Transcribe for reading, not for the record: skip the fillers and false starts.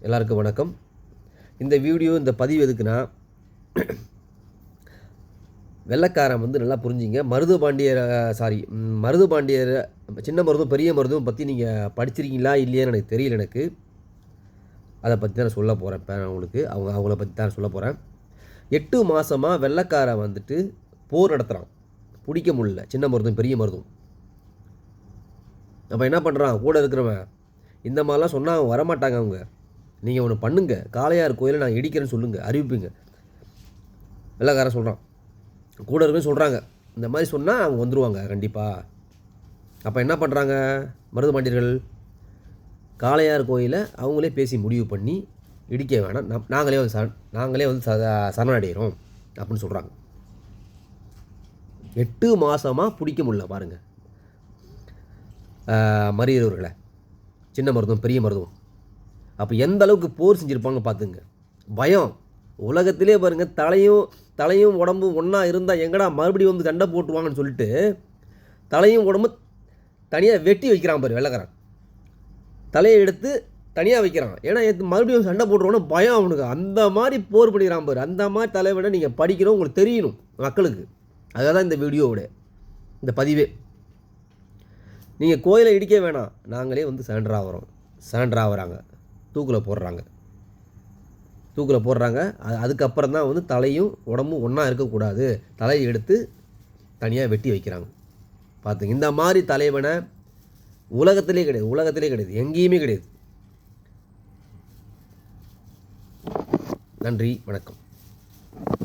எல்லாருக்கும் வணக்கம். இந்த வீடியோ இந்த பதிவு எதுக்குன்னா, வெள்ளைக்காரன் நல்லா புரிஞ்சிங்க. மருதுபாண்டியர் சின்ன மருதும் பெரிய மருதும் பற்றி நீங்கள் படிச்சிருக்கீங்களா இல்லையான்னு எனக்கு தெரியல. எனக்கு அதை பற்றி தான் நான் சொல்ல போகிறேன். இப்போ உங்களுக்கு அவங்கள பற்றி தான் சொல்ல போகிறேன். 8 மாதமாக வெள்ளைக்காரன் போர் நடத்துகிறான். பிடிக்க முடியல சின்ன மருதும் பெரிய மருதும். அப்போ என்ன பண்ணுறான், கூட இருக்கிறவன் இந்த மாதிரிலாம் சொன்னால் அவங்க வரமாட்டாங்க. அவங்க நீங்கள் ஒன்று பண்ணுங்க, காளையார் கோயிலை நான் இடிக்கிறேன்னு சொல்லுங்கள், அறிவிப்பீங்க. வெள்ளைக்காரன் சொல்கிறான், கூட இருக்குன்னு சொல்கிறாங்க. இந்த மாதிரி சொன்னால் அவங்க வந்துடுவாங்க கண்டிப்பாக. அப்போ என்ன பண்ணுறாங்க மருதுபாண்டியர்கள், காளையார் கோயிலை அவங்களே பேசி முடிவு பண்ணி இடிக்க வேணாம், நாங்களே சரணடைகிறோம் அப்படின்னு சொல்கிறாங்க. 8 மாதமாக பிடிக்க முடியல பாருங்கள் மறியவர்களை, சின்ன மருதும் பெரிய மருதும். அப்போ எந்த அளவுக்கு போர் செஞ்சுருப்பாங்க பார்த்துங்க. பயம் உலகத்திலே பாருங்கள். தலையும் உடம்பும் ஒன்றா இருந்தால் எங்கடா மறுபடியும் சண்டை போட்டுவாங்கன்னு சொல்லிட்டு தலையும் உடம்பு தனியாக வெட்டி வைக்கிறான் பாரு வெள்ளைக்காரன். தலையை எடுத்து தனியாக வைக்கிறான். ஏன்னா மறுபடியும் சண்டை போட்டுருவோன்னா பயம் அவனுக்கு. அந்த மாதிரி போர் பண்ணிக்கிறான் பாரு. அந்த மாதிரி தலைவனை நீங்கள் படிக்கணும், உங்களுக்கு தெரியணும் மக்களுக்கு. அதுதான் இந்த வீடியோவோட இந்த பதிவே. நீங்கள் கோயிலை இடிக்க வேணாம், நாங்களே சேண்டராகிறாங்க, தூக்கில் போடுறாங்க. அதுக்கப்புறம் தான் தலையும் உடம்பும் ஒன்றா இருக்கக்கூடாது, தலையை எடுத்து தனியாக வெட்டி வைக்கிறாங்க. பார்த்துங்க, இந்த மாதிரி தலைவனை உலகத்திலே கிடையாது, எங்கேயுமே கிடையாது. நன்றி, வணக்கம்.